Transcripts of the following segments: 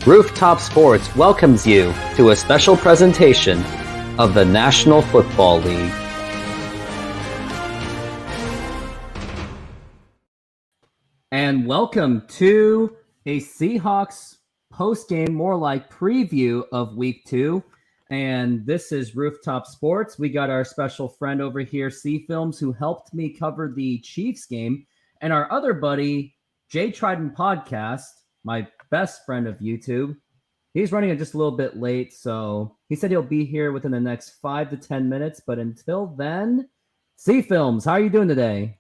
Rooftop Sports welcomes you to a special presentation of the National Football League. And welcome to a Seahawks post-game, more like preview of Week 2. And this is Rooftop Sports. We got our special friend over here, C Films, who helped me cover the Chiefs game. And our other buddy, Jay Trident Podcast, my best friend of YouTube. He's running it just a little bit late, so he said he'll be here within the next 5 to 10 minutes. But until then, C Films, how are you doing today?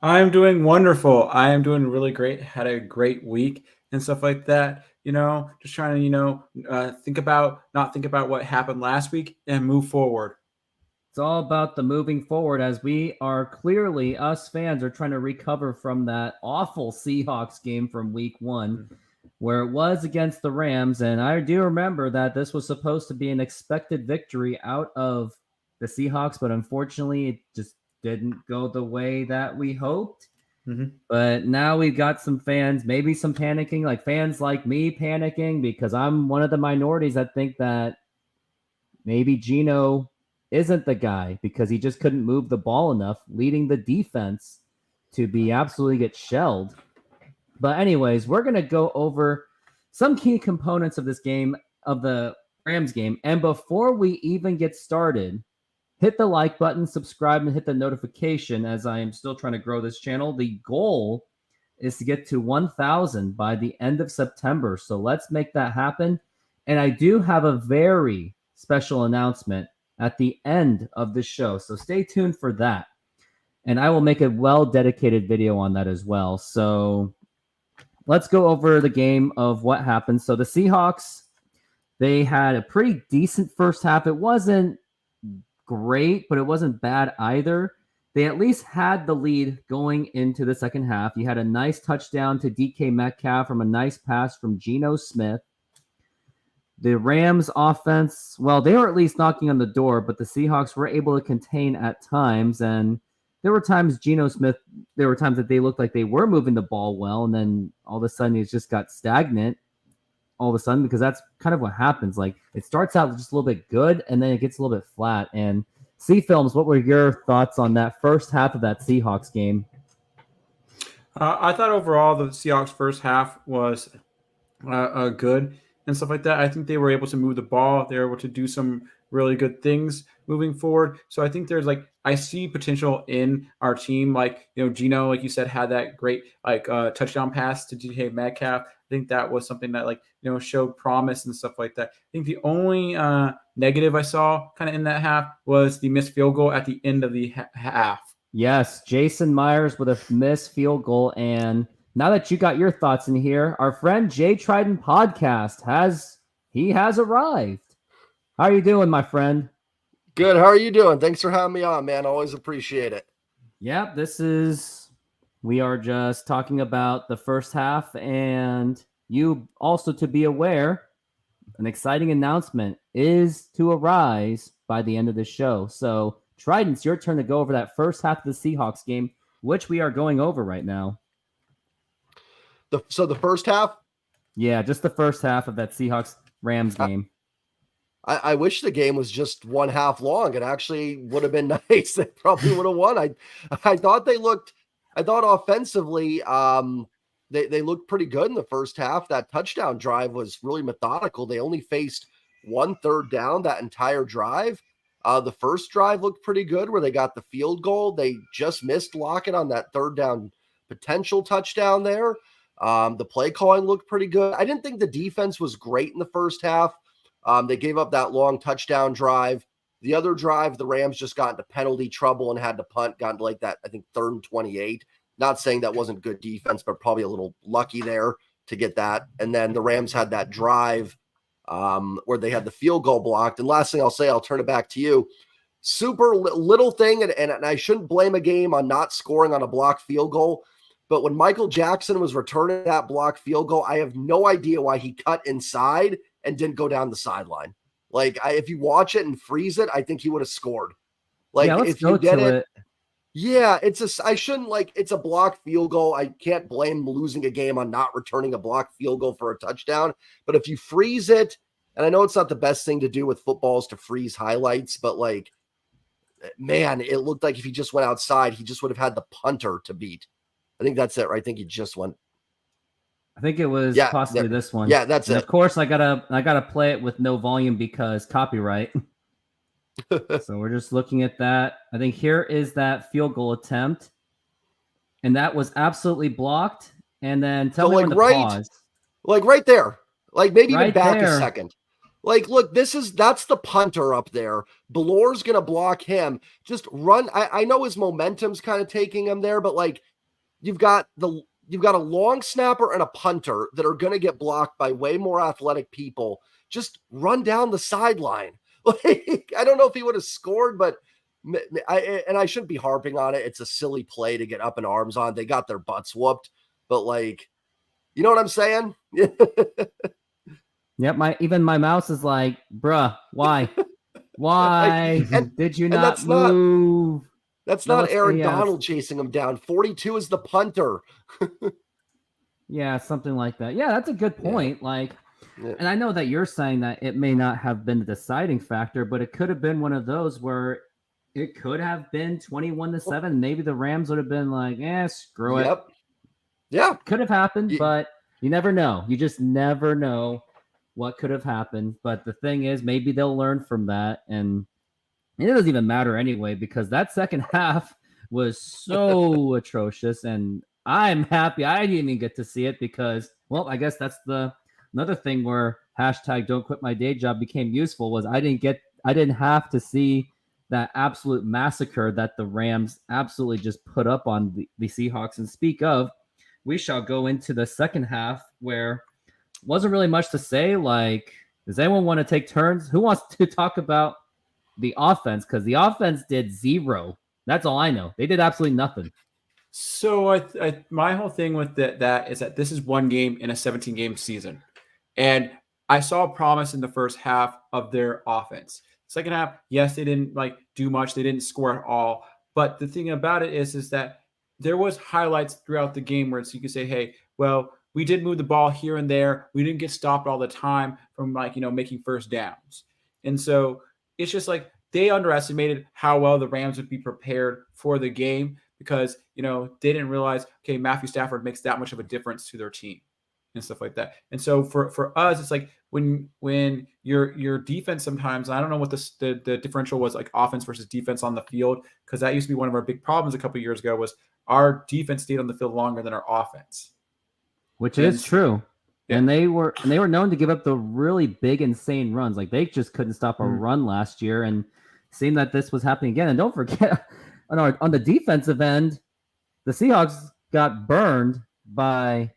I'm doing wonderful. I am doing really great. Had a great week and stuff like that. Just trying to, not think about what happened last week and move forward. It's all about the moving forward, as we are clearly, us fans are trying to recover from that awful Seahawks game from week 1, where it was against the Rams. And I do remember that this was supposed to be an expected victory out of the Seahawks, but unfortunately it just didn't go the way that we hoped. But now we've got some fans, maybe some panicking, like fans like me panicking, because I'm one of the minorities that think that maybe Geno isn't the guy because he just couldn't move the ball enough, leading the defense to be absolutely get shelled. But anyways, we're going to go over some key components of this game, of the Rams game. And before we even get started, hit the like button, subscribe, and hit the notification, as I am still trying to grow this channel. The goal is to get to 1,000 by the end of September. So let's make that happen. And I do have a very special announcement at the end of the show. So stay tuned for that. And I will make a well-dedicated video on that as well. So let's go over the game of what happened. So the Seahawks, they had a pretty decent first half. It wasn't great, but it wasn't bad either. They at least had the lead going into the second half. You had a nice touchdown to DK Metcalf from a nice pass from Geno Smith. The Rams offense, well, they were at least knocking on the door, but the Seahawks were able to contain at times. And there were times there were times that they looked like they were moving the ball well, and then all of a sudden it just got stagnant all of a sudden, because that's kind of what happens. Like, it starts out just a little bit good, and then it gets a little bit flat. And C Films, what were your thoughts on that first half of that Seahawks game? I thought overall the Seahawks first half was good and stuff like that. I think they were able to move the ball. They were able to do some really good things moving forward. So I think I see potential in our team. Geno, like you said, had that great touchdown pass to DK Metcalf. I think that was something that showed promise and stuff like that. I think the only negative I saw kind of in that half was the missed field goal at the end of the half. Yes, Jason Myers with a missed field goal. And now that you got your thoughts in here, our friend Jay Trident Podcast has arrived. How are you doing, my friend? Good. How are you doing? Thanks for having me on, man. Always appreciate it. Yeah, we are just talking about the first half, and you also, to be aware, an exciting announcement is to arise by the end of the show. So, Trident, it's your turn to go over that first half of the Seahawks game, which we are going over right now. So the first half? Yeah, just the first half of that Seahawks-Rams game. I wish the game was just one half long. It actually would have been nice. They probably would have won. I thought offensively, they looked pretty good in the first half. That touchdown drive was really methodical. They only faced 1 third down that entire drive. The first drive looked pretty good where they got the field goal. They just missed Lockett on that third down potential touchdown there. The play calling looked pretty good. I didn't think the defense was great in the first half. They gave up that long touchdown drive. The other drive, the Rams just got into penalty trouble and had to punt, got into that, I think, 3rd and 28. Not saying that wasn't good defense, but probably a little lucky there to get that. And then the Rams had that drive where they had the field goal blocked. And last thing I'll say, I'll turn it back to you. Super little thing, and I shouldn't blame a game on not scoring on a blocked field goal. But when Michael Jackson was returning that blocked field goal, I have no idea why he cut inside and didn't go down the sideline. If you watch it and freeze it, I think he would have scored. Let's if you get it, Yeah, I shouldn't it's a blocked field goal. I can't blame losing a game on not returning a blocked field goal for a touchdown. But if you freeze it, and I know it's not the best thing to do with footballs to freeze highlights, but man, it looked like if he just went outside, he just would have had the punter to beat. I think that's it, right? I think he just went. I think it was possibly this one. Yeah, that's and it. Of course, I gotta play it with no volume because copyright. So we're just looking at that. I think here is that field goal attempt, and that was absolutely blocked. And then tell me when to pause. Right there, maybe right even back there. a second. Look, that's the punter up there. Belor's gonna block him. Just run. I know his momentum's kind of taking him there, but you've got a long snapper and a punter that are gonna get blocked by way more athletic people. Just run down the sideline. I don't know if he would have scored, but I shouldn't be harping on it. It's a silly play to get up in arms on. They got their butts whooped, but you know what I'm saying? Yep, even my mouse is like, bruh, why? Why did you not move? That's not Aaron Donald chasing him down. 42 is the punter. Yeah, something like that. Yeah, that's a good point. And I know that you're saying that it may not have been the deciding factor, but it could have been one of those where it could have been 21-7. Maybe the Rams would have been like, screw it. Yeah. Could have happened, but you never know. You just never know what could have happened. But the thing is, maybe they'll learn from that. And it doesn't even matter anyway, because that second half was so atrocious. And I'm happy I didn't even get to see it because, well, I guess that's another thing where hashtag don't quit my day job became useful was I didn't have to see that absolute massacre that the Rams absolutely just put up on the Seahawks. And speak of, we shall go into the second half where wasn't really much to say. Does anyone want to take turns? Who wants to talk about the offense? Because the offense did zero. That's all I know. They did absolutely nothing. So my whole thing with that is that this is one game in a 17-game season. And I saw promise in the first half of their offense. Second half, yes, they didn't do much. They didn't score at all. But the thing about it is that there was highlights throughout the game where you could say, hey, well, we did move the ball here and there. We didn't get stopped all the time from making first downs. And so it's just they underestimated how well the Rams would be prepared for the game because, they didn't realize, okay, Matthew Stafford makes that much of a difference to their team and stuff like that. And so for us, it's when your defense sometimes, I don't know what the differential was offense versus defense on the field, because that used to be one of our big problems a couple of years ago was our defense stayed on the field longer than our offense. Which is true. Yeah. And they were known to give up the really big, insane runs. They just couldn't stop a run last year, and seemed that this was happening again. And don't forget, on the defensive end, the Seahawks got burned by,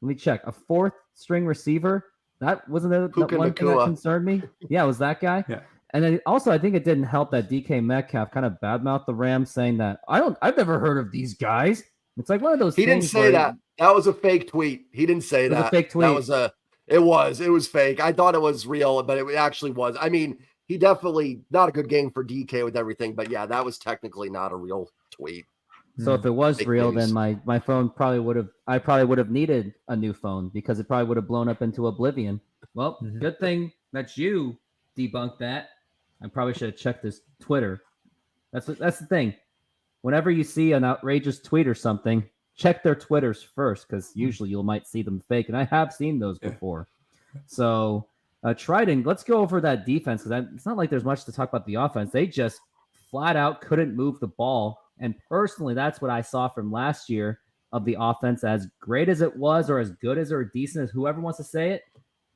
let me check, a fourth string receiver. That wasn't the one thing that concerned me. Yeah, it was that guy. Yeah. And then also, I think it didn't help that DK Metcalf kind of badmouthed the Rams, saying that I've never heard of these guys. It's one of those. He didn't say that. That was a fake tweet. He didn't say that. It was a fake tweet. It was fake. I thought it was real, but it actually was. I mean, he definitely not a good game for DK with everything, but yeah, that was technically not a real tweet. So if it was fake real, news. Then my phone probably would have needed a new phone because it probably would have blown up into oblivion. Well, good thing that you debunked that. I probably should have checked his Twitter. That's the thing. Whenever you see an outrageous tweet or something, check their Twitters first, because usually you might see them fake, and I have seen those before. So, Trident, let's go over that defense, because it's not like there's much to talk about the offense. They just flat out couldn't move the ball, and personally, that's what I saw from last year of the offense. As great as it was, or as good as or decent as whoever wants to say it,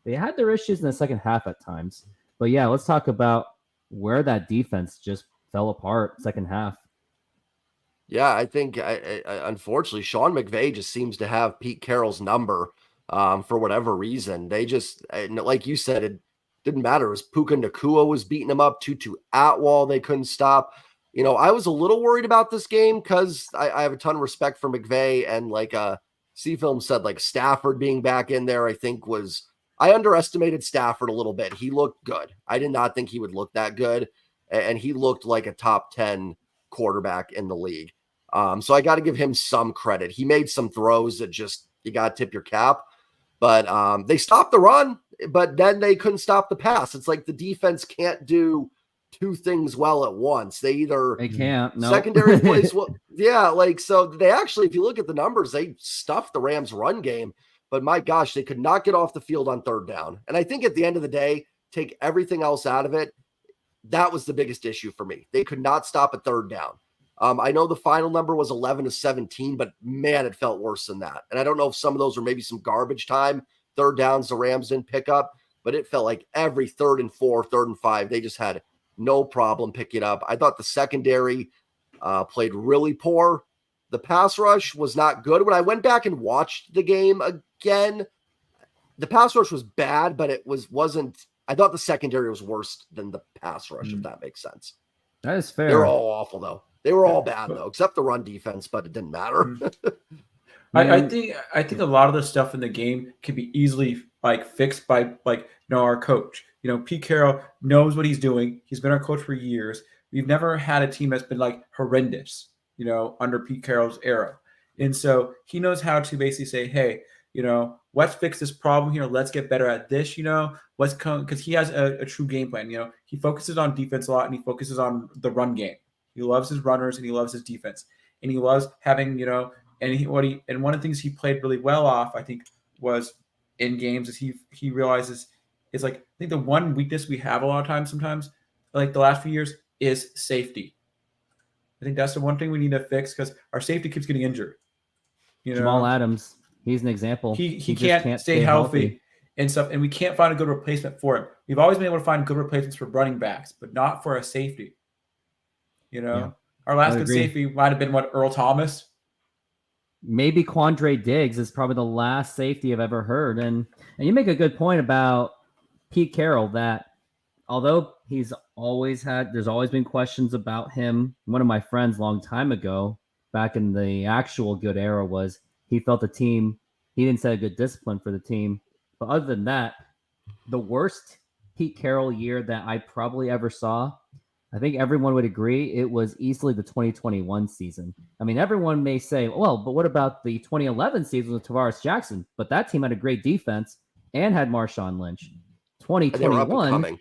they had their issues in the second half at times. But yeah, let's talk about where that defense just fell apart second half. Yeah, I think, unfortunately, Sean McVay just seems to have Pete Carroll's number for whatever reason. They just, like you said, it didn't matter. It was Puka Nacua was beating him up. Tutu Atwell, they couldn't stop. I was a little worried about this game because I have a ton of respect for McVay. And C-Film said, Stafford being back in there, I think I underestimated Stafford a little bit. He looked good. I did not think he would look that good. And he looked like a top 10 quarterback in the league. So I got to give him some credit. He made some throws that just, you got to tip your cap. But they stopped the run, but then they couldn't stop the pass. It's like the defense can't do two things well at once. They can't. No. Secondary plays well. Yeah, like, so they actually, if you look at the numbers, they stuffed the Rams run game. But my gosh, they could not get off the field on third down. And I think at the end of the day, take everything else out of it, that was the biggest issue for me. They could not stop at third down. I know the final number was 11-17, but man, it felt worse than that. And I don't know if some of those were maybe some garbage time third downs the Rams didn't pick up, but it felt like every 3rd and 4, 3rd and 5, they just had no problem picking it up. I thought the secondary played really poor. The pass rush was not good. When I went back and watched the game again, the pass rush was bad, but it wasn't. I thought the secondary was worse than the pass rush, if that makes sense. That is fair. They were all awful, though. They were all bad, though, except the run defense, but it didn't matter. I think a lot of the stuff in the game can be easily fixed by our coach. Pete Carroll knows what he's doing. He's been our coach for years. We've never had a team that's been horrendous, under Pete Carroll's era. And so he knows how to basically say, hey, let's fix this problem here. Let's get better at this, let's come, because he has a true game plan. He focuses on defense a lot, and he focuses on the run game. He loves his runners and he loves his defense, and he loves having, and one of the things he played really well off, I think, was in games is he realizes is I think the one weakness we have a lot of times, sometimes, the last few years, is safety. I think that's the one thing we need to fix, because our safety keeps getting injured. Jamal Adams, he's an example. He can't stay healthy and stuff, and we can't find a good replacement for him. We've always been able to find good replacements for running backs, but not for a safety. Our last good safety might have been Earl Thomas. Maybe Quandre Diggs is probably the last safety I've ever heard. And you make a good point about Pete Carroll, that although there's always been questions about him. One of my friends a long time ago, back in the actual good era, was he felt he didn't set a good discipline for the team. But other than that, the worst Pete Carroll year that I probably ever saw, I think everyone would agree, it was easily the 2021 season. I mean, everyone may say, well, but what about the 2011 season with Tavares Jackson? But that team had a great defense and had Marshawn Lynch. 2021,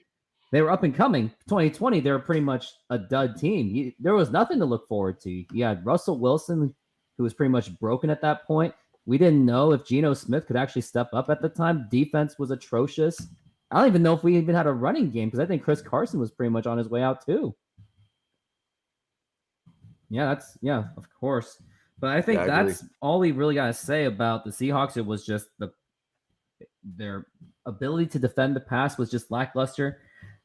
they were up and coming. 2020, they were pretty much a dud team. There was nothing to look forward to. You had Russell Wilson, who was pretty much broken at that point. We didn't know if Geno Smith could actually step up at the time. Defense was atrocious. I don't even know if we even had a running game, because I think Chris Carson was pretty much on his way out too. Yeah, of course. But I think that's all we really got to say about the Seahawks. It was just their ability to defend the pass was just lackluster.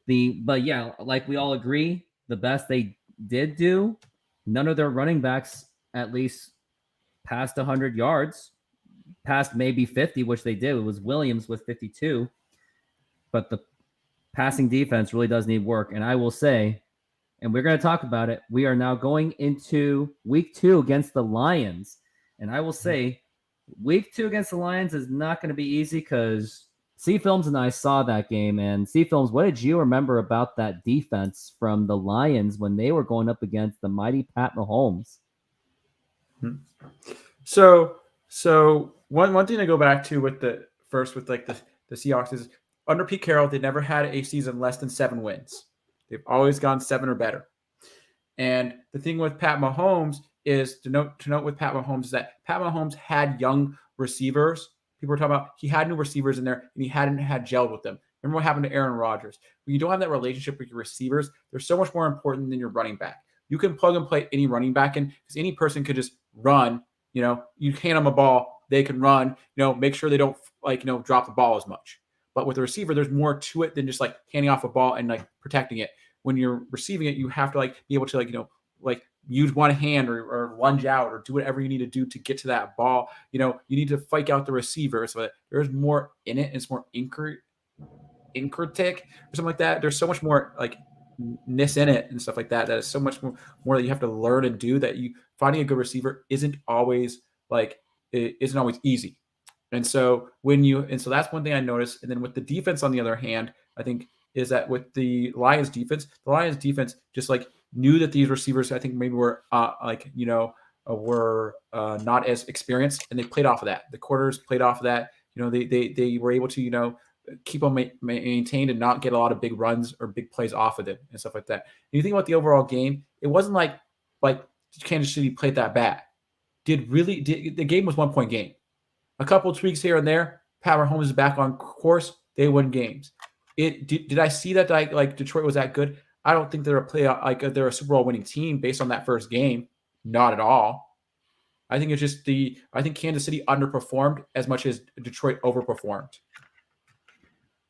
But yeah, like we all agree, the best they did do, none of their running backs at least passed 100 yards, past maybe 50, which they did. It was Williams with 52. But the passing defense really does need work. And I will say, and we're going to talk about it, we are now going into week 2 against the Lions. And I will say, week 2 against the Lions is not going to be easy, because C-Films and I saw that game. And C-Films, what did you remember about that defense from the Lions when they were going up against the mighty Pat Mahomes? So one thing to go back to with the Seahawks is, under Pete Carroll, they never had a season less than 7 wins. They've always gone 7 or better. And the thing with Pat Mahomes is to note with Pat Mahomes is that Pat Mahomes had young receivers. People were talking about he had new receivers in there, and he hadn't had gelled with them. Remember what happened to Aaron Rodgers? When you don't have that relationship with your receivers, they're so much more important than your running back. You can plug and play any running back in, because any person could just run. You hand them a ball, they can run. Make sure they don't drop the ball as much. But with a receiver, there's more to it than just handing off a ball and protecting it. When you're receiving it, you have to be able to use one hand or lunge out or do whatever you need to do to get to that ball. You need to fake out the receiver, so that there's more in it. And it's more incurtic or something like that. There's so much more ness in it and stuff like that. That is so much more that you have to learn and do. That finding a good receiver isn't always easy. And so that's one thing I noticed. And then with the defense, on the other hand, I think is that with the Lions defense just knew that these receivers, I think maybe were were not as experienced, and they played off of that. The quarters played off of that. They were able to keep them maintained and not get a lot of big runs or big plays off of them and stuff like that. And you think about the overall game, it wasn't like Kansas City played that bad. The game was 1 point game. A couple of tweaks here and there. Pat Mahomes is back on course. They win games. Did I see that Detroit was that good? I don't think they're a Super Bowl winning team based on that first game. Not at all. I think it's just I think Kansas City underperformed as much as Detroit overperformed.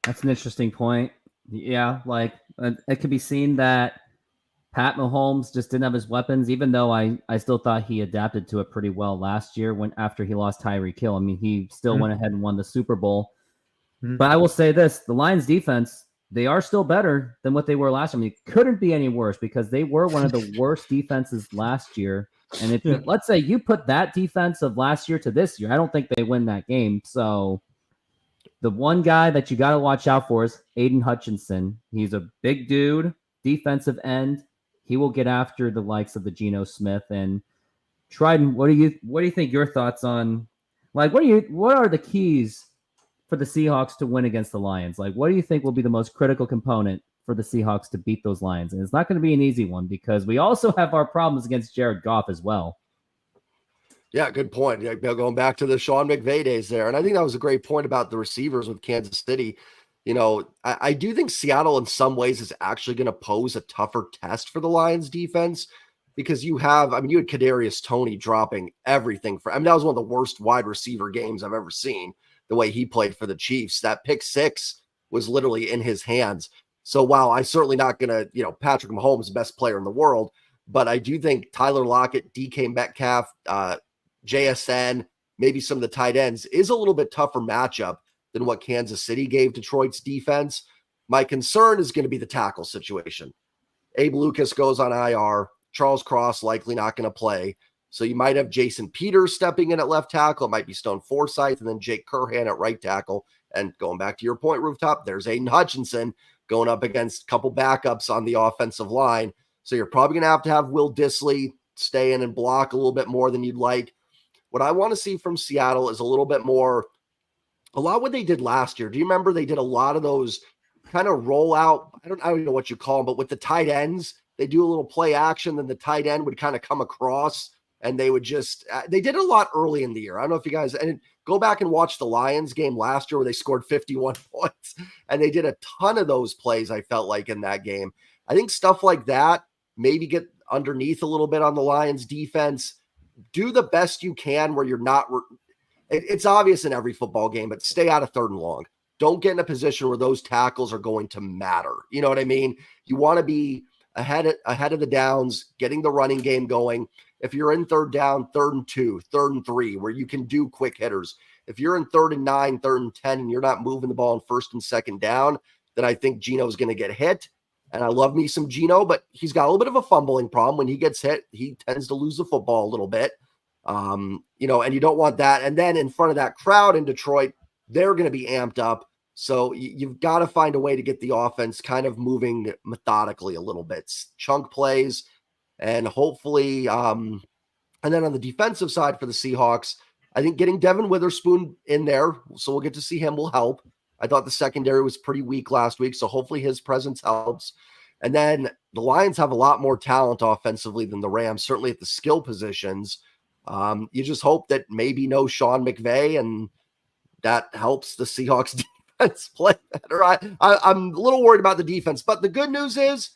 That's an interesting point. Yeah, it could be seen that Pat Mahomes just didn't have his weapons, even though I still thought he adapted to it pretty well last year after he lost Tyreek Hill. I mean, he still went ahead and won the Super Bowl. Mm-hmm. But I will say this, the Lions defense, they are still better than what they were last year. I mean, it couldn't be any worse because they were one of the worst defenses last year. And if let's say you put that defense of last year to this year, I don't think they win that game. So the one guy that you got to watch out for is Aiden Hutchinson. He's a big dude, defensive end. He will get after the likes of the Geno Smith and Trident. What do you think your thoughts on what are the keys for the Seahawks to win against the Lions? What do you think will be the most critical component for the Seahawks to beat those Lions? And it's not going to be an easy one because we also have our problems against Jared Goff as well. Yeah, good point. Yeah, going back to the Sean McVay days there. And I think that was a great point about the receivers with Kansas City. I do think Seattle in some ways is actually going to pose a tougher test for the Lions defense because you had Kadarius Toney dropping everything that was one of the worst wide receiver games I've ever seen, the way he played for the Chiefs. That pick six was literally in his hands. So while I'm certainly not going to, Patrick Mahomes, the best player in the world, but I do think Tyler Lockett, DK Metcalf, JSN, maybe some of the tight ends is a little bit tougher matchup than what Kansas City gave Detroit's defense. My concern is going to be the tackle situation. Abe Lucas goes on IR. Charles Cross likely not going to play. So you might have Jason Peters stepping in at left tackle. It might be Stone Forsythe and then Jake Curhan at right tackle. And going back to your point, Rooftop, there's Aiden Hutchinson going up against a couple backups on the offensive line. So you're probably going to have Will Dissly stay in and block a little bit more than you'd like. What I want to see from Seattle is a lot what they did last year. Do you remember they did a lot of those kind of rollout? I don't know what you call them, but with the tight ends, they do a little play action. Then the tight end would kind of come across and they would they did it a lot early in the year. I don't know if you guys, and go back and watch the Lions game last year where they scored 51 points and they did a ton of those plays. I felt like in that game, I think stuff like that, maybe get underneath a little bit on the Lions defense, do the best you can where you're not, it's obvious in every football game, but stay out of third and long. Don't get in a position where those tackles are going to matter. You know what I mean? You want to be ahead of the downs, getting the running game going. If you're in third down, 3rd and 2, 3rd and 3, where you can do quick hitters. If you're in 3rd and 9, 3rd and 10, and you're not moving the ball in 1st and 2nd down, then I think Geno's going to get hit. And I love me some Geno, but he's got a little bit of a fumbling problem. When he gets hit, he tends to lose the football a little bit. And you don't want that. And then in front of that crowd in Detroit, they're going to be amped up. So you've got to find a way to get the offense kind of moving methodically a little bit, chunk plays, and hopefully, and then on the defensive side for the Seahawks, I think getting Devin Witherspoon in there, so we'll get to see him, will help. I thought the secondary was pretty weak last week, so hopefully his presence helps. And then the Lions have a lot more talent offensively than the Rams, certainly at the skill positions. You just hope that maybe no Sean McVay, and that helps the Seahawks defense play better. I'm a little worried about the defense, but the good news is,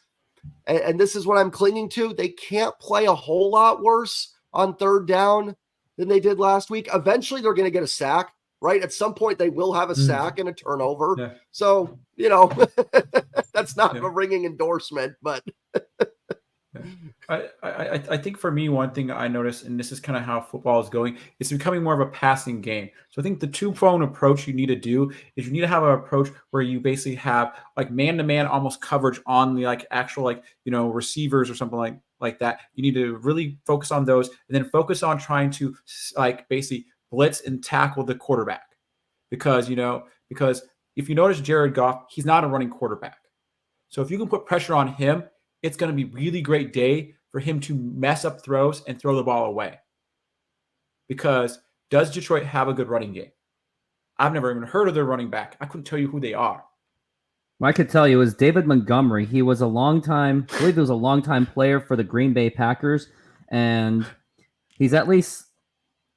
and this is what I'm clinging to, they can't play a whole lot worse on 3rd down than they did last week. Eventually, they're going to get a sack, right? At some point, they will have a sack and a turnover. Yeah. So, that's not a ringing endorsement, but I think for me, one thing I noticed, and this is kind of how football is going, it's becoming more of a passing game. So I think the two-pronged approach you need to do is you need to have an approach where you basically have like man-to-man almost coverage on the actual receivers or something like that. You need to really focus on those and then focus on trying to basically blitz and tackle the quarterback. Because if you notice Jared Goff, he's not a running quarterback. So if you can put pressure on him it's going to be a really great day for him to mess up throws and throw the ball away. Because does Detroit have a good running game? I've never even heard of their running back. I couldn't tell you who they are. I could tell you it was David Montgomery. He was I believe he was a longtime player for the Green Bay Packers. And he's at least,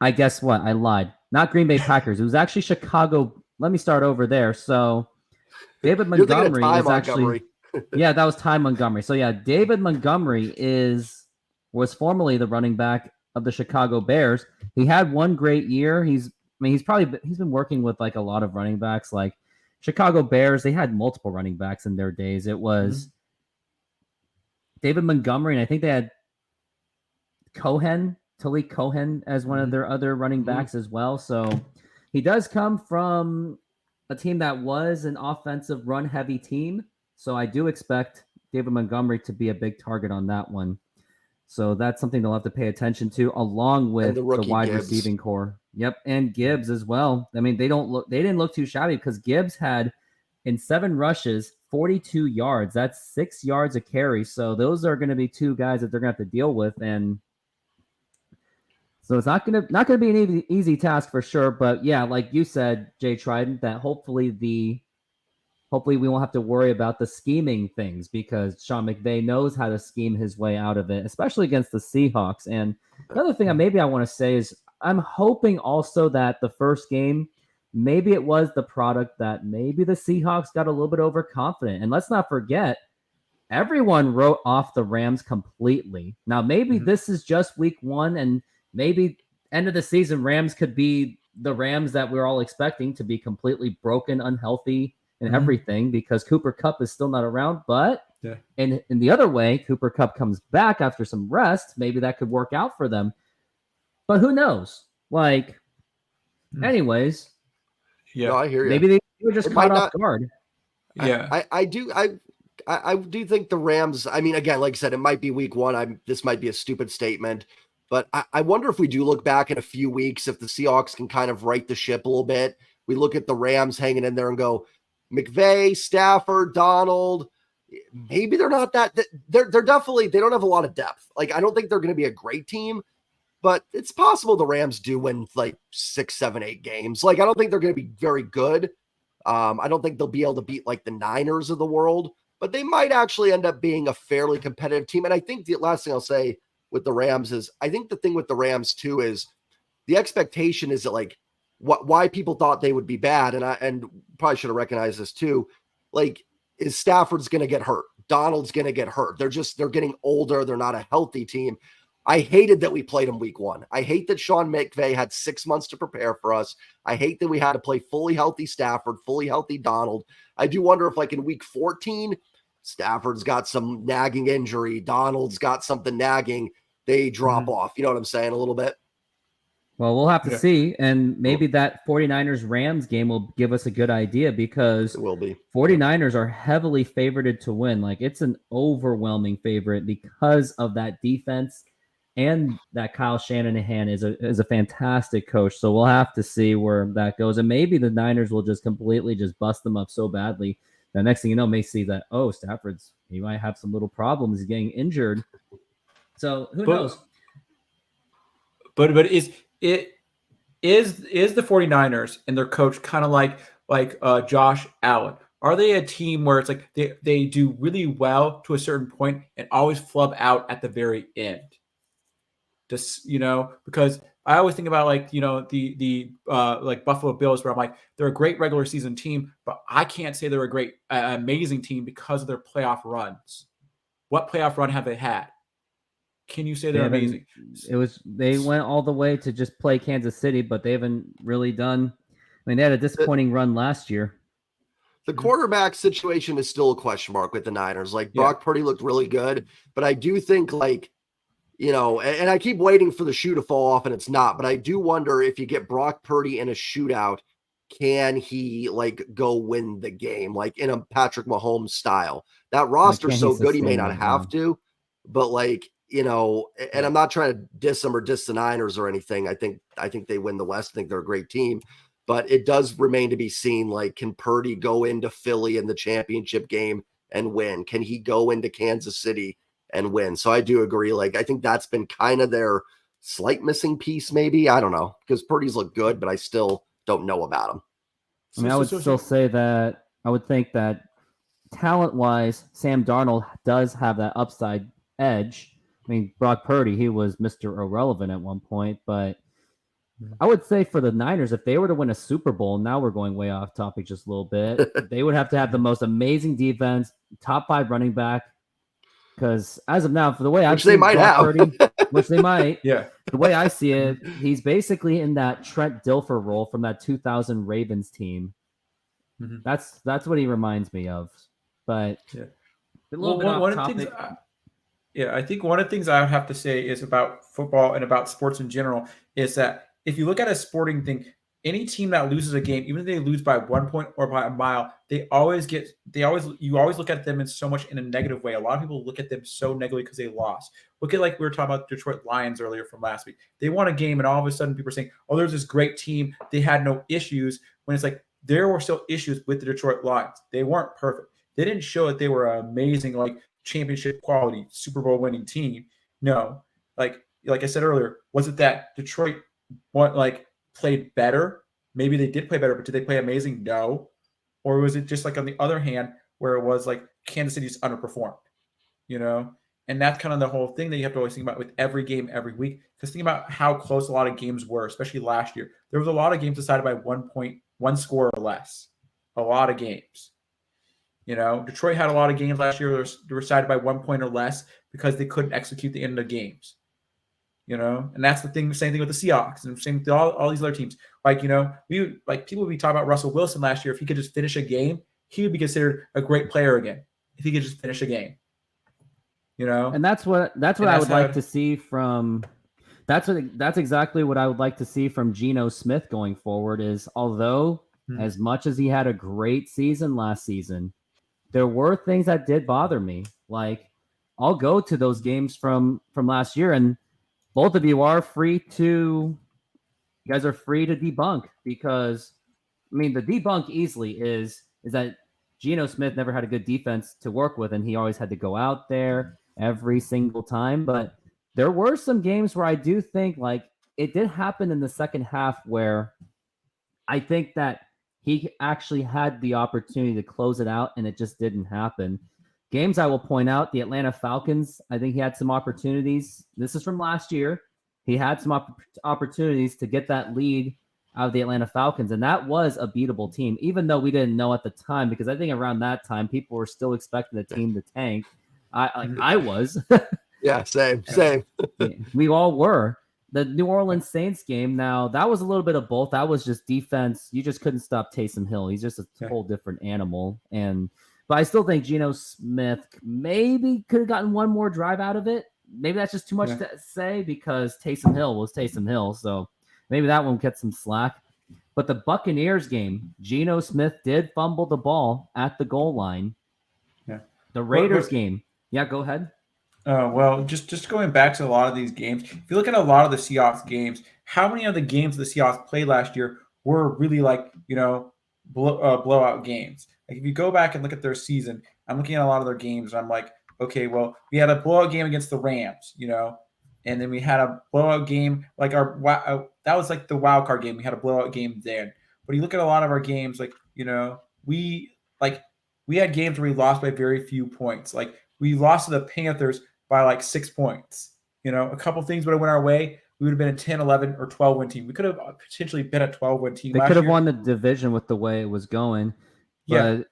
I guess what? I lied. Not Green Bay Packers. It was actually Chicago. Let me start over there. So David Montgomery is actually, yeah, that was Ty Montgomery. So yeah, David Montgomery was formerly the running back of the Chicago Bears. He had one great year. He's been working with like a lot of running backs, like Chicago Bears. They had multiple running backs in their days. It was David Montgomery, and I think they had Talik Cohen as one of their other running backs as well. So he does come from a team that was an offensive run-heavy team. So I do expect David Montgomery to be a big target on that one. So that's something they'll have to pay attention to, along with the wide receiving core. Yep, and Gibbs as well. I mean, they didn't look too shabby because Gibbs had in 7 rushes, 42 yards. That's 6 yards a carry. So those are going to be 2 guys that they're going to have to deal with, and so it's not gonna be an easy task for sure. But yeah, like you said, Jay Trident, that hopefully we won't have to worry about the scheming things because Sean McVay knows how to scheme his way out of it, especially against the Seahawks. And another thing I want to say is I'm hoping also that the first game, maybe it was the product that maybe the Seahawks got a little bit overconfident. And let's not forget, everyone wrote off the Rams completely. Now, maybe this is just week 1, and maybe end of the season, Rams could be the Rams that we're all expecting to be completely broken, unhealthy, and everything because Cooper Kupp is still not around. But in the other way, Cooper Kupp comes back after some rest. Maybe that could work out for them. But who knows? Like, anyways. Yeah, no, I hear you. Maybe they were just caught off guard. Yeah, I do think the Rams. I mean, again, like I said, it might be week 1. This might be a stupid statement, but I wonder if we do look back in a few weeks, if the Seahawks can kind of right the ship a little bit. We look at the Rams hanging in there and go, McVay, Stafford, Donald. Maybe they're not that. They're definitely, they don't have a lot of depth. Like, I don't think they're going to be a great team, but it's possible the Rams do win like 6, 7, 8 games. Like, I don't think they're going to be very good. I don't think they'll be able to beat like the Niners of the world, but they might actually end up being a fairly competitive team. And I think the last thing I'll say with the Rams is, I think the thing with the Rams too is the expectation is that like why people thought they would be bad. And probably should have recognized this too. Like, is Stafford's going to get hurt? Donald's going to get hurt. They're getting older. They're not a healthy team. I hated that we played them week 1. I hate that Sean McVay had 6 months to prepare for us. I hate that we had to play fully healthy Stafford, fully healthy Donald. I do wonder if like in week 14, Stafford's got some nagging injury. Donald's got something nagging. They drop off. You know what I'm saying? A little bit. Well, we'll have to see. And maybe that 49ers-Rams game will give us a good idea because it will be. 49ers are heavily favored to win. Like, it's an overwhelming favorite because of that defense and that Kyle Shanahan is a fantastic coach. So we'll have to see where that goes. And maybe the Niners will just completely just bust them up so badly. The next thing you know, may see that, he might have some little problems. He's getting injured. So who knows? But is the 49ers and their coach kind of like Josh Allen? Are they a team where it's like they do really well to a certain point and always flub out at the very end? Just, because I always think about like, the like Buffalo Bills, where I'm like, they're a great regular season team, but I can't say they're a great, amazing team because of their playoff runs. What playoff run have they had? Can you say they're amazing? They went all the way to just play Kansas City, but they haven't really done. I mean, they had a disappointing run last year. The quarterback situation is still a question mark with the Niners. Like, Brock Purdy looked really good, but I do think like, and I keep waiting for the shoe to fall off and it's not, but I do wonder if you get Brock Purdy in a shootout, can he like go win the game? Like in a Patrick Mahomes style, that roster's so good. He may not have to, but like, and I'm not trying to diss them or diss the Niners or anything. I think they win the West. I think they're a great team, but it does remain to be seen. Like, can Purdy go into Philly in the championship game and win? Can he go into Kansas City and win? So I do agree. Like, I think that's been kind of their slight missing piece, maybe. I don't know, because Purdy's look good, but I still don't know about him. I mean, I would still say that I would think that talent-wise, Sam Darnold does have that upside edge. I mean, Brock Purdy, he was Mr. Irrelevant at one point, but I would say for the Niners, if they were to win a Super Bowl, now we're going way off topic just a little bit, they would have to have the most amazing defense, top 5 running back, because as of now, for the way I've seen Brock Purdy, which they might, yeah. The way I see it, he's basically in that Trent Dilfer role from that 2000 Ravens team. Mm-hmm. That's what he reminds me of. But yeah. A little bit off topic. I think one of the things I would have to say is about football and about sports in general is that if you look at a sporting thing, any team that loses a game, even if they lose by 1 point or by a mile, you always look at them in so much in a negative way. A lot of people look at them so negatively because they lost. Look at, like we were talking about Detroit Lions earlier from last week. They won a game and all of a sudden people are saying, oh, there's this great team. They had no issues, when it's like there were still issues with the Detroit Lions. They weren't perfect. They didn't show that they were an amazing, like, championship quality Super Bowl winning team. No, like I said earlier, was it that Detroit played better? Maybe they did play better, but did they play amazing? No. Or was it just like on the other hand where it was like Kansas City just underperformed, And that's kind of the whole thing that you have to always think about with every game every week. Because think about how close a lot of games were, especially last year. There was a lot of games decided by 1 point, 1 score or less. A lot of games. Detroit had a lot of games last year that were decided by 1 point or less because they couldn't execute the end of the games. And that's the same thing with the Seahawks and same with all these other teams. People would be talking about Russell Wilson last year. If he could just finish a game, he would be considered a great player again. If he could just finish a game, And that's what I would like to see from. That's exactly what I would like to see from Geno Smith going forward. Is although as much as he had a great season last season, there were things that did bother me. Like, I'll go to those games from last year, and both of you are free to debunk, because, I mean, the debunk easily is that Geno Smith never had a good defense to work with, and he always had to go out there every single time. But there were some games where I do think, like, it did happen in the second half where I think that he actually had the opportunity to close it out, and it just didn't happen. Games I will point out, the Atlanta Falcons, I think he had some opportunities. This is from last year. He had some opportunities to get that lead out of the Atlanta Falcons, and that was a beatable team, even though we didn't know at the time, because I think around that time, people were still expecting the team to tank. I was. Yeah, same. We all were. The New Orleans Saints game, now, that was a little bit of both. That was just defense. You just couldn't stop Taysom Hill. He's just a whole different animal. But I still think Geno Smith maybe could have gotten one more drive out of it. Maybe that's just too much to say, because Taysom Hill was Taysom Hill. So maybe that one gets some slack. But the Buccaneers game, Geno Smith did fumble the ball at the goal line. Yeah. The Raiders game. Yeah, go ahead. Well, just going back to a lot of these games, if you look at a lot of the Seahawks games, how many of the games the Seahawks played last year were really blowout games? Like, if you go back and look at their season, I'm looking at a lot of their games, and I'm like, okay, well, we had a blowout game against the Rams, and then we had a blowout game, like that was like the wild card game. We had a blowout game there. But you look at a lot of our games, we had games where we lost by very few points. Like, we lost to the Panthers by 6 points. A couple things would have went our way. We would have been a 10, 11, or 12-win team. We could have potentially been a 12-win team. They could have won the division with the way it was going. But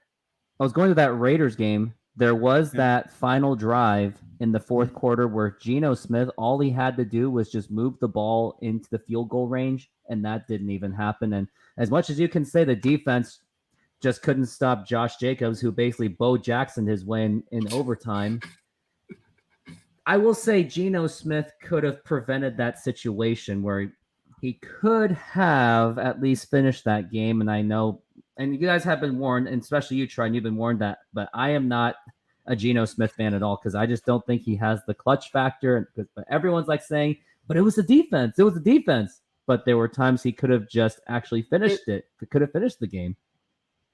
I was going to that Raiders game. There was that final drive in the fourth quarter where Geno Smith, all he had to do was just move the ball into the field goal range, and that didn't even happen. And as much as you can say the defense just couldn't stop Josh Jacobs, who basically Bo Jackson his way in overtime, I will say Geno Smith could have prevented that situation where he could have at least finished that game. And I know, and you guys have been warned, and especially you, Troy, you've been warned that, but I am not a Geno Smith fan at all, because I just don't think he has the clutch factor. But everyone's saying, but it was the defense. It was the defense. But there were times he could have just actually finished it. Could have finished the game.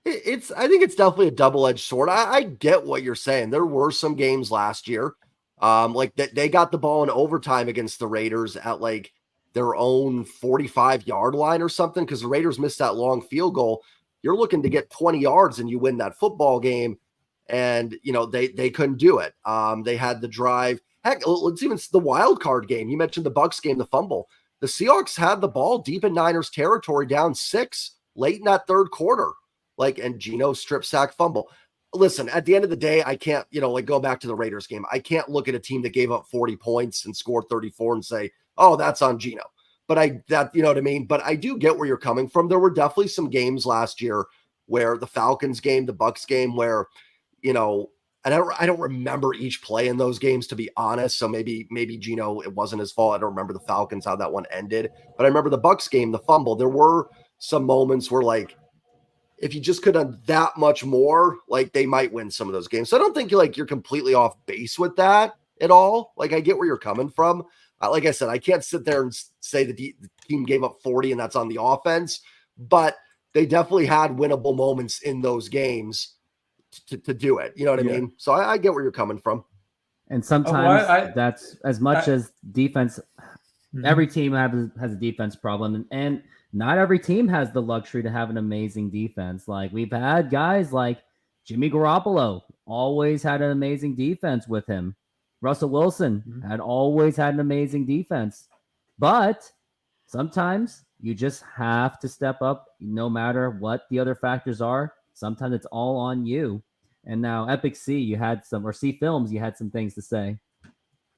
I think it's definitely a double-edged sword. I get what you're saying. There were some games last year, like that they got the ball in overtime against the Raiders at like their own 45-yard line or something because the Raiders missed that long field goal. You're looking to get 20 yards and you win that football game, and they couldn't do it. They had the drive. Heck, let's even the wild card game. You mentioned the Bucs game, the fumble. The Seahawks had the ball deep in Niners territory, down 6 late in that third quarter. And Geno strip sack fumble. Listen, at the end of the day, I can't, go back to the Raiders game. I can't look at a team that gave up 40 points and scored 34 and say, oh, that's on Geno. But you know what I mean? But I do get where you're coming from. There were definitely some games last year where the Falcons game, the Bucs game, where, and I don't remember each play in those games, to be honest. So maybe Geno, it wasn't his fault. I don't remember the Falcons, how that one ended. But I remember the Bucs game, the fumble. There were some moments where if you just could have done that much more, they might win some of those games. So I don't think you're completely off base with that at all. I get where you're coming from. Like I said, I can't sit there and say the team gave up 40 and that's on the offense, but they definitely had winnable moments in those games to do it. You know what I mean? So I get where you're coming from. And sometimes that's as much as defense. Every team has a defense problem, and not every team has the luxury to have an amazing defense. We've had guys like Jimmy Garoppolo always had an amazing defense with him. Russell Wilson had always had an amazing defense. But sometimes you just have to step up no matter what the other factors are. Sometimes it's all on you. And now Epic C, you had some, or C Films, you had some things to say.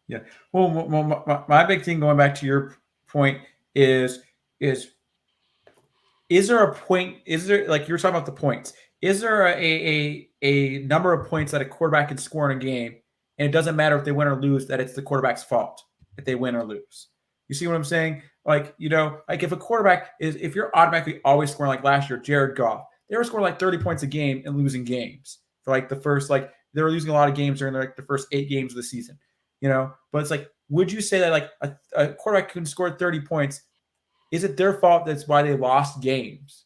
Yeah. Well, my big thing, going back to your point, is there a point? Is there, like you were talking about the points? Is there a number of points that a quarterback can score in a game, and it doesn't matter if they win or lose, that it's the quarterback's fault if they win or lose? You see what I'm saying? If a quarterback if you're automatically always scoring, like last year, Jared Goff, they were scoring 30 points a game and losing games for the first, they were losing a lot of games during the first 8 games of the season. But it's would you say that a quarterback can score 30 points? Is it their fault? That's why they lost games.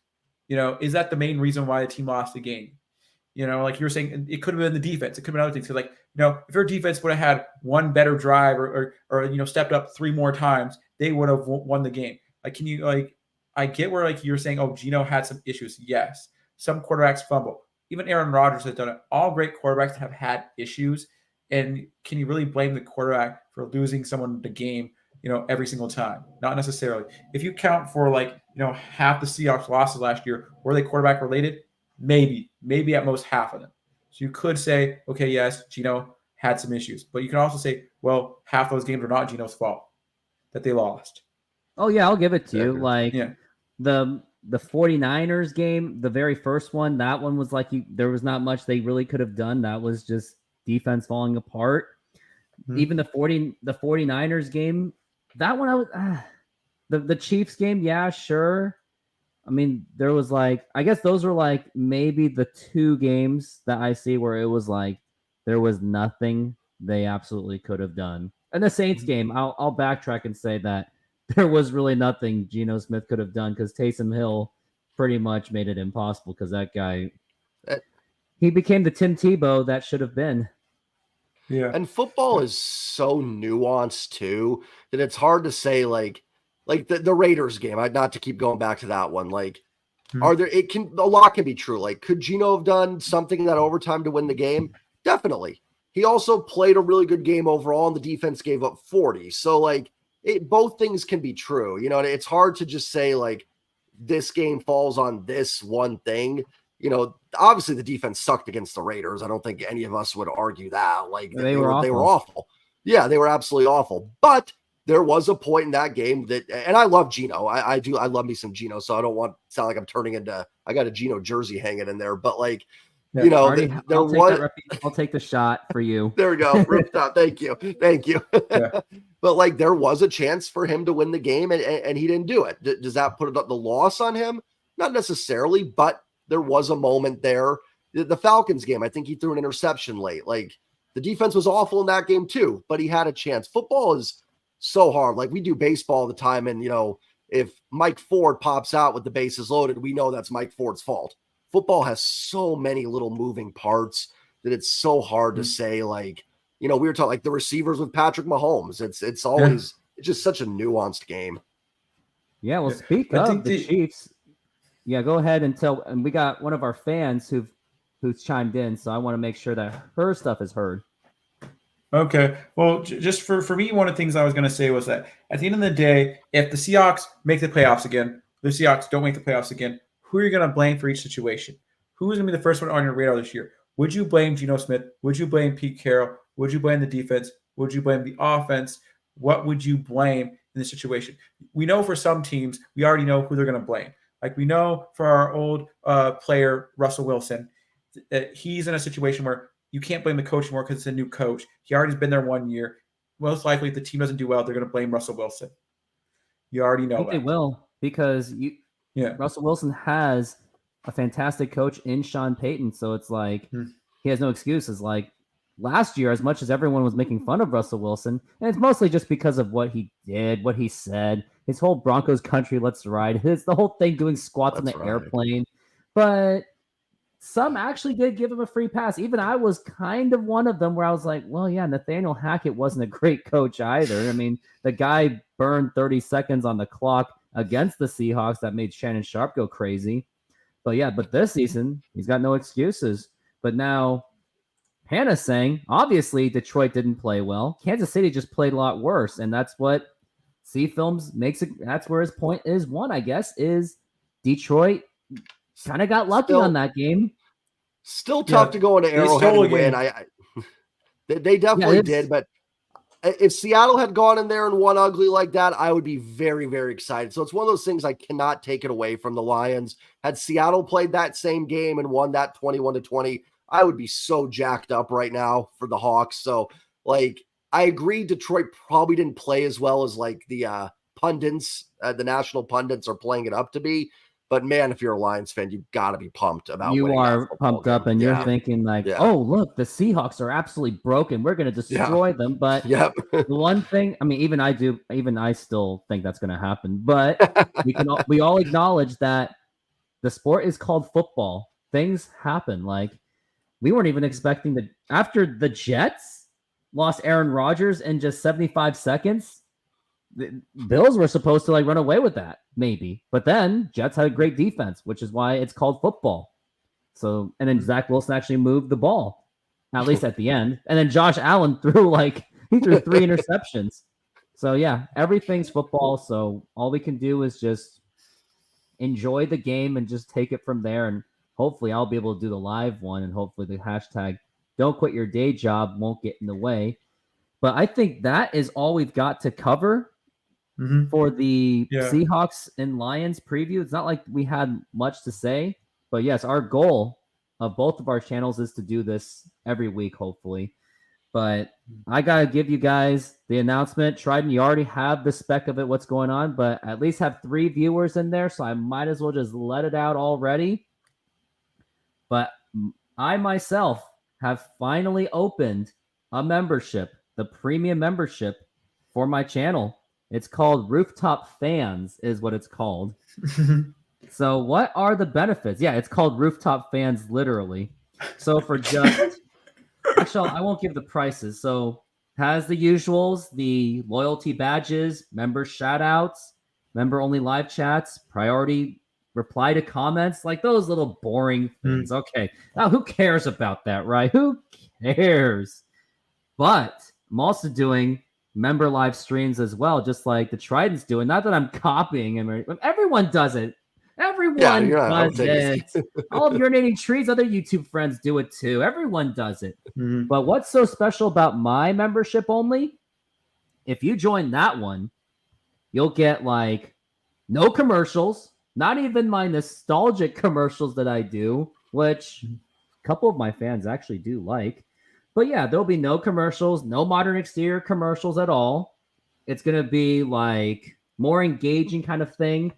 Is that the main reason why the team lost the game? Like you were saying, it could have been the defense. It could have been other things. So if your defense would have had one better drive or stepped up 3 more times, they would have won the game. I get where you're saying, oh, Geno had some issues. Yes, some quarterbacks fumble. Even Aaron Rodgers has done it. All great quarterbacks have had issues. And can you really blame the quarterback for losing someone the game, every single time? Not necessarily. If you count for half the Seahawks losses last year, were they quarterback related? Maybe at most half of them. So you could say, okay, yes, Geno had some issues, but you can also say, well, half those games are not Geno's fault that they lost. Oh yeah, I'll give it to you. The 49ers game, the very first one, that one was there was not much they really could have done. That was just defense falling apart. Even the 49ers game, that one I was the Chiefs game, yeah, sure. I mean, there was I guess those were maybe the 2 games that I see where it was there was nothing they absolutely could have done. And the Saints game, I'll backtrack and say that there was really nothing Geno Smith could have done because Taysom Hill pretty much made it impossible because that guy, he became the Tim Tebow that should have been. Yeah. And football is so nuanced too that it's hard to say the Raiders game. Not to keep going back to that one. A lot can be true. Could Geno have done something in that overtime to win the game? Definitely. He also played a really good game overall, and the defense gave up 40. So both things can be true. It's hard to just say this game falls on this one thing. Obviously the defense sucked against the Raiders. I don't think any of us would argue that. They were awful. Yeah, they were absolutely awful. But there was a point in that game and I love Geno. I love me some Geno. So I don't want to sound like I'm turning into, I got a Geno jersey hanging in there, but Marty, I'll take the shot for you. There we go. Rooftop. Thank you. Yeah. But there was a chance for him to win the game and he didn't do it. Does that put the loss on him? Not necessarily, but there was a moment there. The Falcons game, I think he threw an interception late. The defense was awful in that game too, but he had a chance. Football is so hard. We do baseball all the time. And, if Mike Ford pops out with the bases loaded, we know that's Mike Ford's fault. football has so many little moving parts that it's so hard to say, like, we were talking like the receivers with Patrick Mahomes. It's always it's just such a nuanced game. Yeah, well, speak of the Chiefs. Yeah, go ahead and we got one of our fans who's chimed in, so I want to make sure that her stuff is heard. Okay. Well, just for me, one of the things I was going to say was that at the end of the day, if the Seahawks make the playoffs again, the Seahawks don't make the playoffs again, who are you going to blame for each situation? Who is going to be the first one on your radar this year? Would you blame Geno Smith? Would you blame Pete Carroll? Would you blame the defense? Would you blame the offense? What would you blame in this situation? We know for some teams, we already know who they're going to blame. Like we know for our old player, Russell Wilson, he's in a situation where you can't blame the coach anymore because it's a new coach. He already has been there 1 year. Most likely, if the team doesn't do well, they're going to blame Russell Wilson. You already know that. They will, because Russell Wilson has a fantastic coach in Sean Payton. So it's like he has no excuses. Like last year, as much as everyone was making fun of Russell Wilson, and it's mostly just because of what he did, what he said, his whole Broncos country, let's ride. It's the whole thing doing squats on the airplane. But some actually did give him a free pass. Even I was kind of one of them where I was like, well, yeah, Nathaniel Hackett wasn't a great coach either. I mean, the guy burned 30 seconds on the clock against the Seahawks that made Shannon Sharp go crazy. But this season, he's got no excuses. But now Hannah's saying, obviously, Detroit didn't play well. Kansas City just played a lot worse. And that's what C-Films makes it. That's where his point is. One, I guess, is Detroit kind of got lucky on that game. Still tough to go into Arrowhead and win. They definitely did, but if Seattle had gone in there and won ugly like that, I would be very, very excited. So it's one of those things I cannot take it away from the Lions. Had Seattle played that same game and won that 21-20, I would be so jacked up right now for the Hawks. So, like, I agree Detroit probably didn't play as well as, like, the pundits, the national pundits are playing it up to be. But, man, if you're a Lions fan, you've got to be pumped about you winning are pumped up, and you're thinking, like, oh, look, the Seahawks are absolutely broken. We're going to destroy them. But the one thing, I mean, even I still think that's going to happen. But we all acknowledge that the sport is called football. Things happen. Like, we weren't even expecting after the Jets lost Aaron Rodgers in just 75 seconds, the Bills were supposed to, like, run away with that. Maybe. But then Jets had a great defense, which is why it's called football. So, and then Zach Wilson actually moved the ball, at least at the end. And then Josh Allen threw 3 interceptions. So, yeah, everything's football. So all we can do is just enjoy the game and just take it from there. And hopefully I'll be able to do the live one. And hopefully the hashtag don't quit your day job won't get in the way. But I think that is all we've got to cover for the Seahawks and Lions preview. It's not like we had much to say, but yes, our goal of both of our channels is to do this every week, hopefully. But I got to give you guys the announcement. Trident, you already have the spec of it, what's going on, but at least have 3 viewers in there, so I might as well just let it out already. But I myself have finally opened a membership, the premium membership for my channel. It's called Rooftop Fans is what it's called. So what are the benefits? Yeah, it's called Rooftop Fans, literally. So for just... Actually, I won't give the prices. So has the usuals, the loyalty badges, member shout-outs, member-only live chats, priority reply to comments, like those little boring things. Okay, now who cares about that, right? Who cares? But I'm also doing member live streams as well, just like the Trident's doing. Not that I'm copying him. Everyone does it. Everyone does it. All of Urinating Trees, other YouTube friends do it too. Everyone does it. But what's so special about my membership only? If you join that one, you'll get like no commercials, not even my nostalgic commercials that I do, which a couple of my fans actually do like. But yeah, there'll be no commercials, no modern exterior commercials at all. It's going to be like more engaging kind of thing.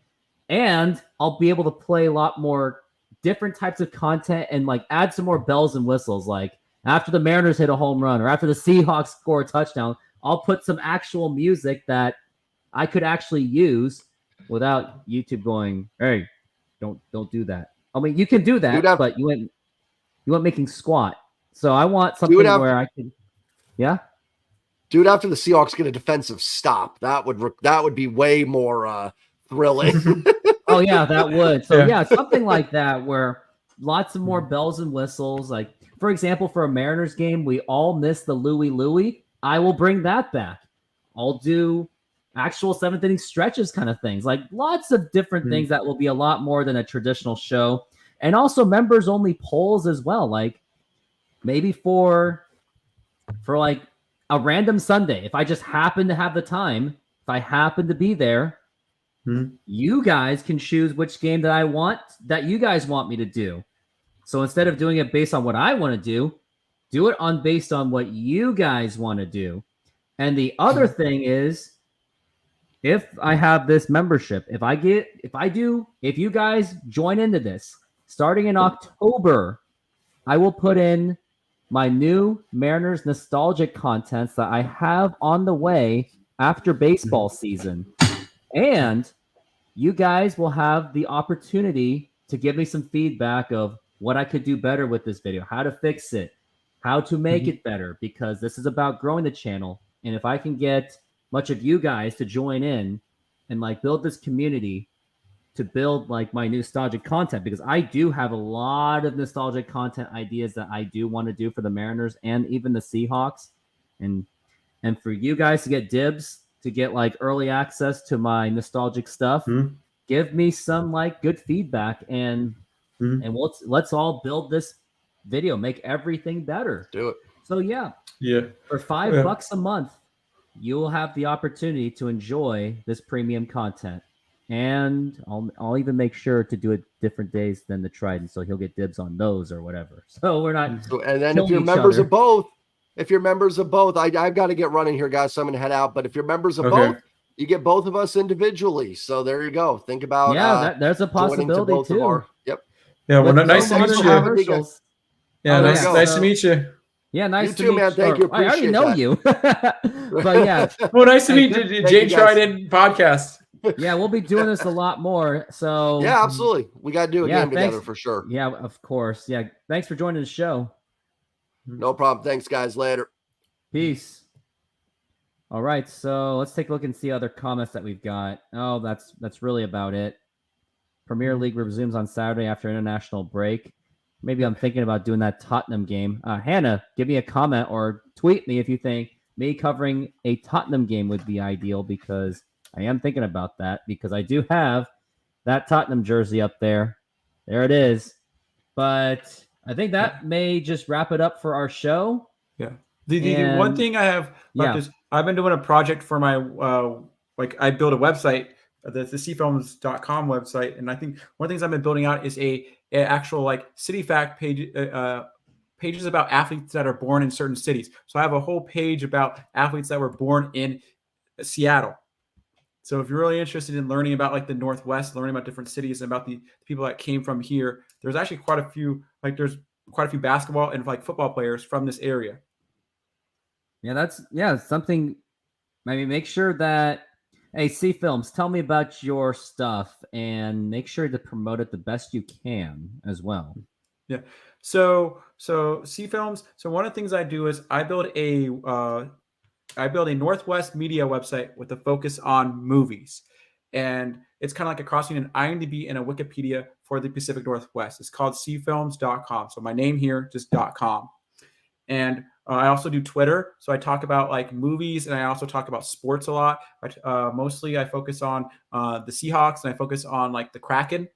And I'll be able to play a lot more different types of content and like add some more bells and whistles. Like after the Mariners hit a home run or after the Seahawks score a touchdown, I'll put some actual music that I could actually use without YouTube going, hey, don't do that. I mean, you can do that, but you went making squat. So I want something where I can. Yeah. Dude, after the Seahawks get a defensive stop, that would be way more thrilling. Oh yeah, that would. So yeah, something like that where lots of more bells and whistles. Like for example, for a Mariners game, we all missed the Louie. I will bring that back. I'll do actual seventh inning stretches kind of things. Like lots of different things that will be a lot more than a traditional show. And also members only polls as well. Like maybe for like a random Sunday, if I just happen to have the time, if I happen to be there, you guys can choose which game that you guys want me to do. So instead of doing it based on what I want to do it based on what you guys want to do. And the other thing is, if I have this membership, if you guys join into this, starting in October, I will put in my new Mariners nostalgic contents that I have on the way after baseball season. And you guys will have the opportunity to give me some feedback of what I could do better with this video, how to fix it, how to make it better, because this is about growing the channel. And if I can get much of you guys to join in and like build this community to build like my nostalgic content, because I do have a lot of nostalgic content ideas that I do want to do for the Mariners and even the Seahawks. And for you guys to get dibs, to get like early access to my nostalgic stuff, give me some like good feedback and let's all build this video, make everything better. Do it. So yeah. For $5 a month, you will have the opportunity to enjoy this premium content. And I'll even make sure to do it different days than the Trident, so he'll get dibs on those or whatever. So we're not. And then if you're members of both, I've got to get running here, guys. So I'm going to head out. But if you're members of both, you get both of us individually. So there you go. Think about there's a possibility too. Yeah, well, nice to meet you. Yeah, nice to meet you. Yeah, nice you to too, meet man. you. Thank you. I already know you. But yeah. Well, nice to meet you, Jane Trident podcast. Yeah, we'll be doing this a lot more. So yeah, absolutely. We got to do a game together for sure. Yeah, of course. Yeah. Thanks for joining the show. No problem. Thanks, guys. Later. Peace. All right, so let's take a look and see other comments that we've got. Oh, that's really about it. Premier League resumes on Saturday after international break. Maybe I'm thinking about doing that Tottenham game. Hannah, give me a comment or tweet me if you think me covering a Tottenham game would be ideal, because I am thinking about that, because I do have that Tottenham jersey up there. There it is. But I think that may just wrap it up for our show. Yeah. The one thing I have left is I've been doing a project for my I built a website, the seafilms.com website, and I think one of the things I've been building out is a actual like city fact page, pages about athletes that are born in certain cities. So I have a whole page about athletes that were born in Seattle. So if you're really interested in learning about like the Northwest, learning about different cities, and about the people that came from here, there's actually quite a few basketball and like football players from this area. Yeah, that's something. Maybe make sure that, hey, C Films, tell me about your stuff and make sure to promote it the best you can as well. Yeah. So C Films. So one of the things I do is I build a Northwest media website with a focus on movies. And it's kind of like a crossing an IMDb and a Wikipedia for the Pacific Northwest. It's called seafilms.com. So my name here, just .com. And I also do Twitter. So I talk about like movies, and I also talk about sports a lot. Mostly I focus on the Seahawks, and I focus on like the Kraken.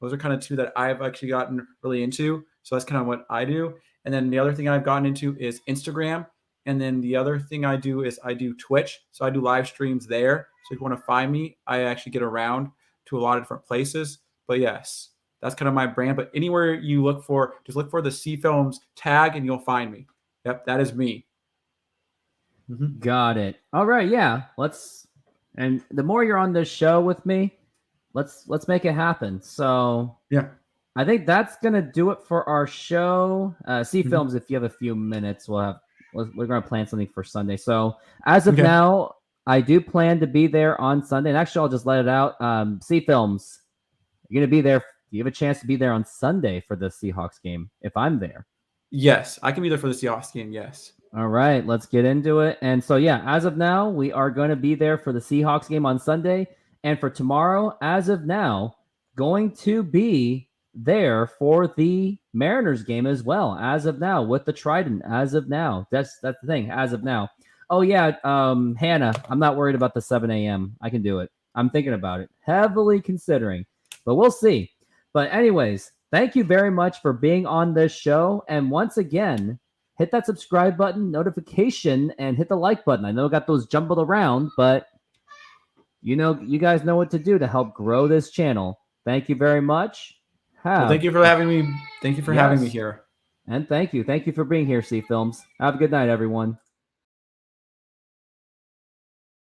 Those are kind of two that I've actually gotten really into. So that's kind of what I do. And then the other thing I've gotten into is Instagram. And then the other thing I do is I do Twitch. So I do live streams there. So if you want to find me, I actually get around to a lot of different places. But yes, that's kind of my brand. But anywhere you look for, just look for the C Films tag and you'll find me. Yep, that is me. Mm-hmm. Got it. All right, yeah. And the more you're on this show with me, let's make it happen. So yeah, I think that's gonna do it for our show. C Films, if you have a few minutes, we're gonna plan something for Sunday. So as of now, I do plan to be there on Sunday. And actually, I'll just let it out. C Films, you're gonna be there Do you have a chance to be there on Sunday for the Seahawks game if I'm there? Yes, I can be there for the Seahawks game. Yes. All right, let's get into it. And so, yeah, as of now, we are going to be there for the Seahawks game on Sunday. And for tomorrow, as of now, going to be there for the Mariners game as well, as of now, with the Trident, as of now. That's the thing, as of now. Oh, yeah, Hannah, I'm not worried about the 7 a.m. I can do it. I'm thinking about it, heavily considering, but we'll see. But anyways, thank you very much for being on this show. And once again, hit that subscribe button, notification, and hit the like button. I know I got those jumbled around, but you guys know what to do to help grow this channel. Thank you very much. Well, thank you for having me. Thank you for having me here. And thank you. Thank you for being here, C Films. Have a good night, everyone.